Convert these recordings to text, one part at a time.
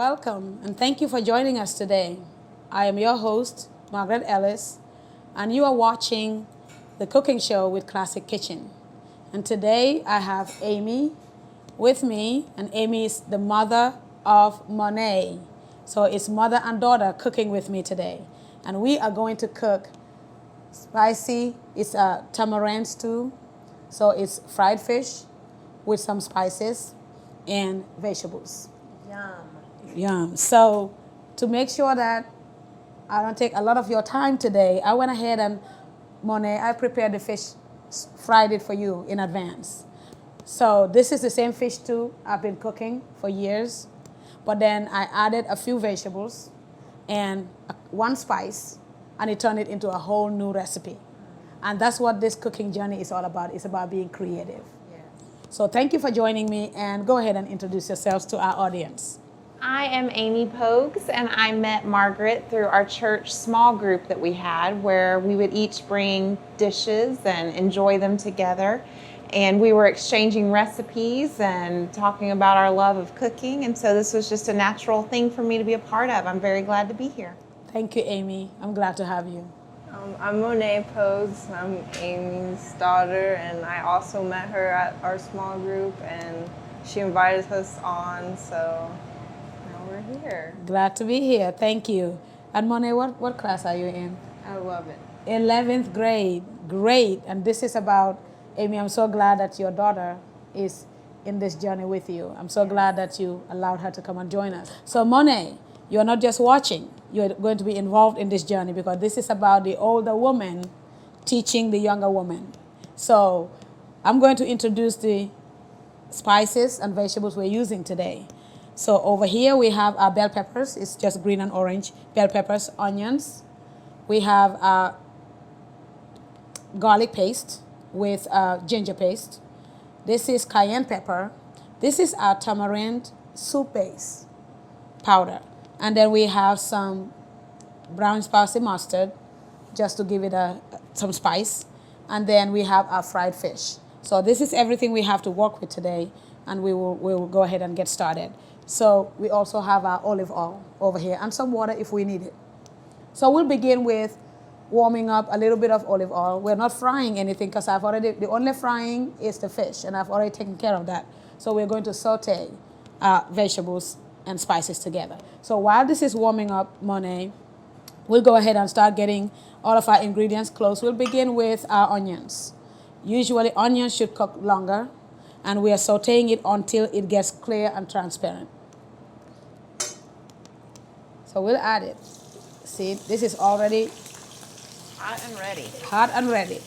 welcome, and thank you for joining us today. I am your host, Margaret Ellis, and you are watching the cooking show with Classic Kitchen. And today I have Amy with me, and Amy is the mother of Monet. So it's mother and daughter cooking with me today. And we are going to cook spicy, it's a tamarind stew. So it's fried fish with some spices and vegetables. Yum. Yum. So to make sure that I don't take a lot of your time today, I went ahead and Monet, I prepared the fish, fried it for you in advance. So this is the same fish stew I've been cooking for years, but then I added a few vegetables and one spice, and it turned it into a whole new recipe. And that's what this cooking journey is all about. It's about being creative. Yes. So thank you for joining me, and go ahead and introduce yourselves to our audience. I am Amy Pogues, and I met Margaret through our church small group that we had, where we would each bring dishes and enjoy them together. And we were exchanging recipes and talking about our love of cooking. And so this was just a natural thing for me to be a part of. I'm very glad to be here. Thank you, Amy. I'm glad to have you. I'm Monet Pogues. I'm Amy's daughter, and I also met her at our small group, and she invited us on, so now we're here. Glad to be here. Thank you. And Monet, what class are you in? I love it. 11th grade. Great. And this is about, Amy, I'm so glad that your daughter is in this journey with you. I'm so glad that you allowed her to come and join us. So Monet, you're not just watching. You're going to be involved in this journey, because this is about the older woman teaching the younger woman. So I'm going to introduce the spices and vegetables we're using today. So over here we have our bell peppers. It's just green and orange. Bell peppers, onions. We have garlic paste with ginger paste. This is cayenne pepper. This is our tamarind soup base powder. And then we have some brown spicy mustard, just to give it some spice. And then we have our fried fish. So this is everything we have to work with today, and we'll go ahead and get started. So we also have our olive oil over here and some water if we need it. So we'll begin with warming up a little bit of olive oil. We're not frying anything, because the only frying is the fish, and I've already taken care of that. So we're going to saute vegetables and spices together. So while this is warming up, Monet, we'll go ahead and start getting all of our ingredients close. We'll begin with our onions. Usually onions should cook longer, and we are sauteing it until it gets clear and transparent. So we'll add it. See, this is already Hot and ready. hot and ready.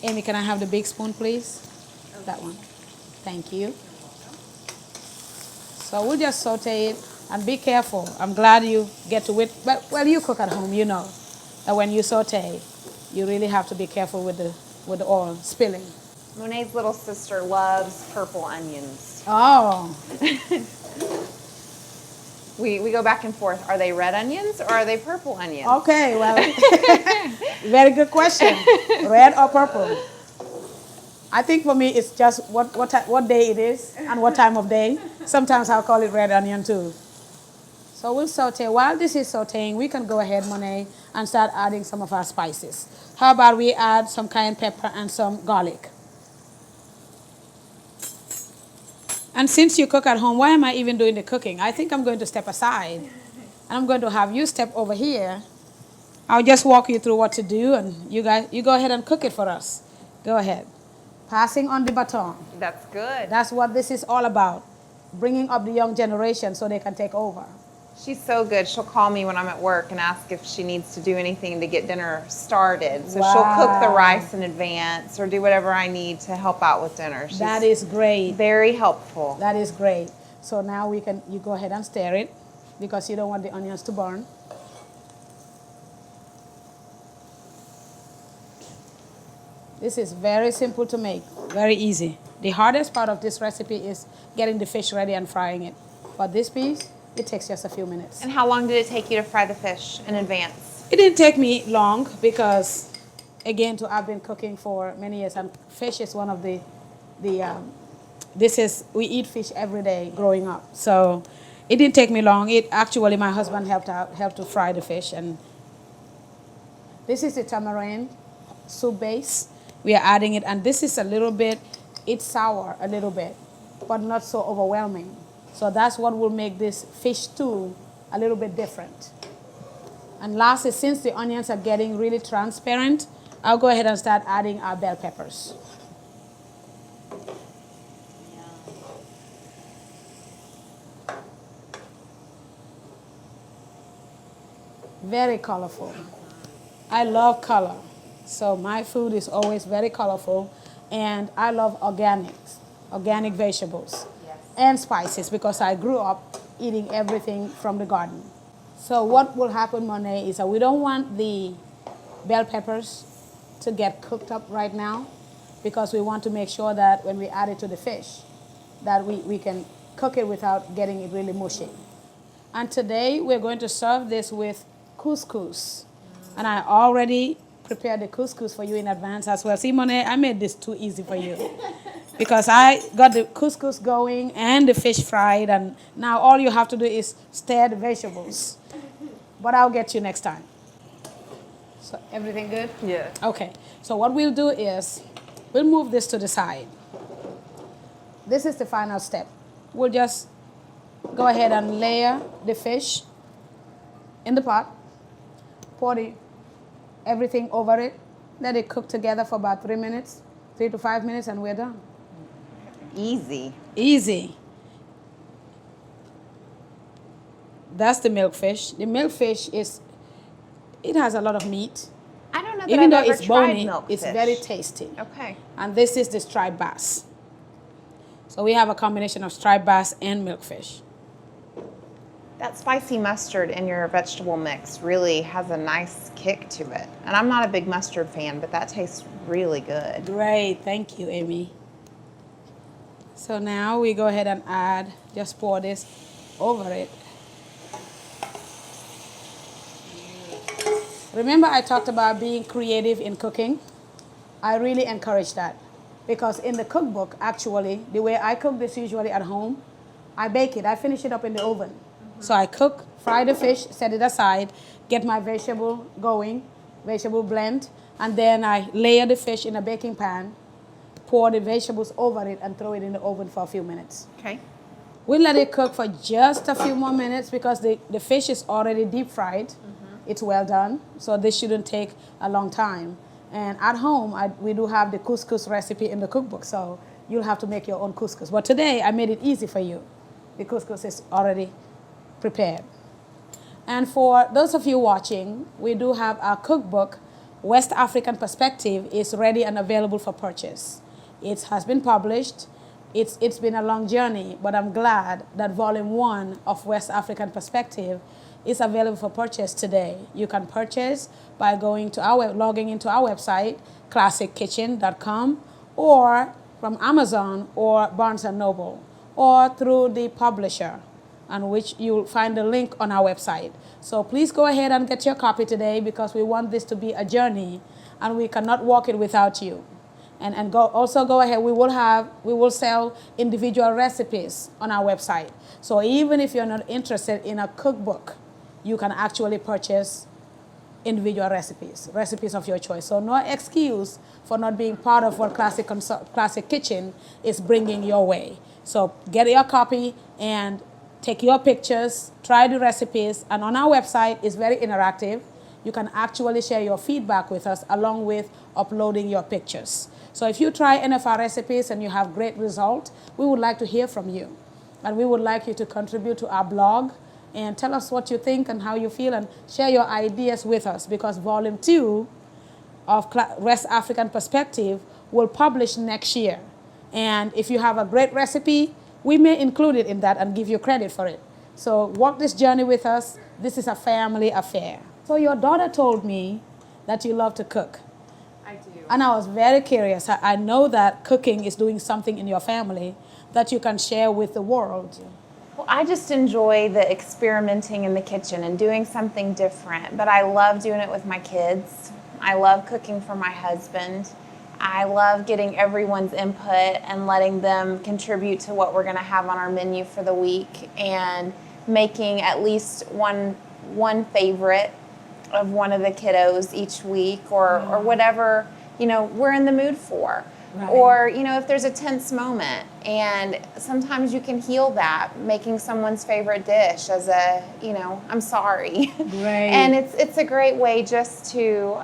Amy, can I have the big spoon, please? Okay. That one. Thank you. So we'll just saute it, and be careful. I'm glad you get to it. But well, you cook at home, you know that when you saute, you really have to be careful with the oil spilling. Monet's little sister loves purple onions. Oh, We go back and forth. Are they red onions or are they purple onions? okay. Well, very good question. Red or purple? I think for me it's just what day it is and what time of day. Sometimes I'll call it red onion too. So we'll saute. While this is sauteing, we can go ahead, Monet, and start adding some of our spices. How about we add some cayenne pepper and some garlic? And since you cook at home, why am I even doing the cooking? I think I'm going to step aside, and I'm going to have you step over here. I'll just walk you through what to do, and you go ahead and cook it for us. Go ahead. Passing on the baton. That's good. That's what this is all about. Bringing up the young generation so they can take over. She's so good. She'll call me when I'm at work and ask if she needs to do anything to get dinner started. So she'll cook the rice in advance or do whatever I need to help out with dinner. She's That is great. very helpful. That is great. So now you go ahead and stir it, because you don't want the onions to burn. This is very simple to make, very easy. The hardest part of this recipe is getting the fish ready and frying it. But this piece, it takes just a few minutes. And how long did it take you to fry the fish in advance? It didn't take me long, because again, I've been cooking for many years, and fish is one of we eat fish every day growing up. So It didn't take me long. It actually, my husband helped to fry the fish. And this is the tamarind soup base. We are adding it, and this is a little bit, it's sour a little bit, but not so overwhelming. So that's what will make this fish stew a little bit different. And lastly, since the onions are getting really transparent, I'll go ahead and start adding our bell peppers. Very colorful. I love color. So my food is always very colorful. And I love organic vegetables, and spices, because I grew up eating everything from the garden. So what will happen, Monet, is that we don't want the bell peppers to get cooked up right now, because we want to make sure that when we add it to the fish, that we can cook it without getting it really mushy. And today we're going to serve this with couscous. And I already prepared the couscous for you in advance as well. See, Monet, I made this too easy for you. Because I got the couscous going and the fish fried, and now all you have to do is stir the vegetables. But I'll get you next time. So everything good? Yeah. Okay. So what we'll do is we'll move this to the side. This is the final step. We'll just go ahead and layer the fish in the pot. Pour everything over it. Let it cook together for about 3 minutes, 3 to 5 minutes, and we're done. Easy. Easy. That's the milkfish. The milkfish it has a lot of meat. I don't know that Even I've though ever it's tried bony, milkfish. it's very tasty. Okay. And this is the striped bass. So we have a combination of striped bass and milkfish. That spicy mustard in your vegetable mix really has a nice kick to it. And I'm not a big mustard fan, but that tastes really good. Great. Thank you, Amy. So now we go ahead and just pour this over it. Remember I talked about being creative in cooking? I really encourage that. Because in the cookbook, actually, the way I cook this usually at home, I bake it. I finish it up in the oven. So I cook, fry the fish, set it aside, get my vegetable going, vegetable blend, and then I layer the fish in a baking pan, pour the vegetables over it, and throw it in the oven for a few minutes. Okay. We let it cook for just a few more minutes because the fish is already deep fried. It's well done, so this shouldn't take a long time. And at home, we do have the couscous recipe in the cookbook, so you'll have to make your own couscous. But today, I made it easy for you. The couscous is already prepared. And for those of you watching, we do have our cookbook, West African Perspective, is ready and available for purchase. It has been published. It's been a long journey, but I'm glad that Volume 1 of West African Perspective is available for purchase today. You can purchase by going to logging into our website, classickitchen.com, or from Amazon or Barnes & Noble, or through the publisher, on which you'll find the link on our website. So please go ahead and get your copy today, because we want this to be a journey and we cannot walk it without you. And also go ahead, we will sell individual recipes on our website. So even if you're not interested in a cookbook, you can actually purchase individual recipes of your choice. So no excuse for not being part of what Classic Kitchen is bringing your way. So get your copy and take your pictures, try the recipes, and on our website, it's very interactive. You can actually share your feedback with us along with uploading your pictures. So if you try any of our recipes and you have great results, we would like to hear from you. And we would like you to contribute to our blog and tell us what you think and how you feel, and share your ideas with us, because Volume 2 of West African Perspective will publish next year. And if you have a great recipe, we may include it in that and give you credit for it. So walk this journey with us. This is a family affair. So your daughter told me that you love to cook. I do. And I was very curious. I know that cooking is doing something in your family that you can share with the world. Well, I just enjoy the experimenting in the kitchen and doing something different, but I love doing it with my kids. I love cooking for my husband. I love getting everyone's input and letting them contribute to what we're going to have on our menu for the week. And making at least one favorite of one of the kiddos each week, or whatever we're in the mood for. Right. Or if there's a tense moment, and sometimes you can heal that making someone's favorite dish as a I'm sorry. Right. And it's a great way just to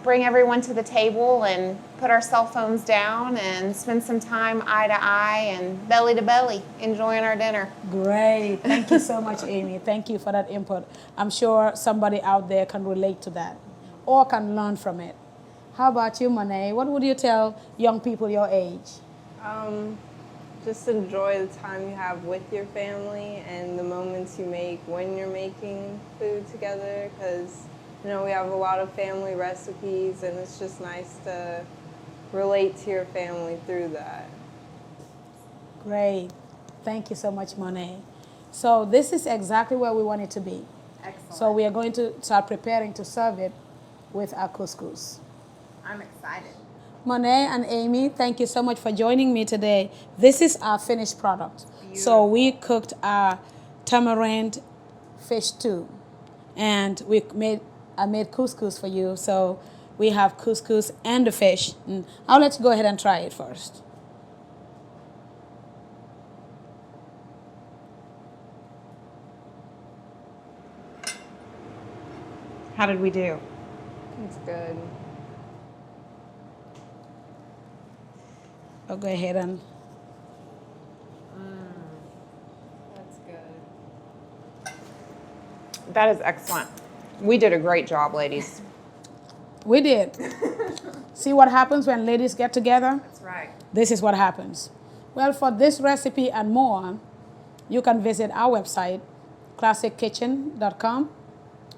bring everyone to the table and put our cell phones down and spend some time eye to eye and belly to belly enjoying our dinner. Great. Thank you so much, Amy. Thank you for that input. I'm sure somebody out there can relate to that or can learn from it. How about you, Monet? What would you tell young people your age? Just enjoy the time you have with your family and the moments you make when you're making food together, because we have a lot of family recipes, and it's just nice to relate to your family through that. Great. Thank you so much, Monet. So this is exactly where we want it to be. Excellent. So we are going to start preparing to serve it with our couscous. I'm excited. Monet and Amy, thank you so much for joining me today. This is our finished product. So we cooked our tamarind fish stew, and I made couscous for you. So we have couscous and the fish. I'll let you go ahead and try it first. How did we do? It's good. I'll go ahead and... That's good. That is excellent. We did a great job, ladies. We did. See what happens when ladies get together? That's right. This is what happens. Well, for this recipe and more, you can visit our website, classickitchen.com,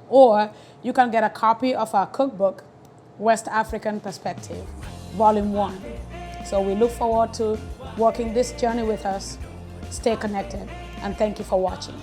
or you can get a copy of our cookbook, West African Perspective, Volume 1. So we look forward to walking this journey with us. Stay connected, and thank you for watching.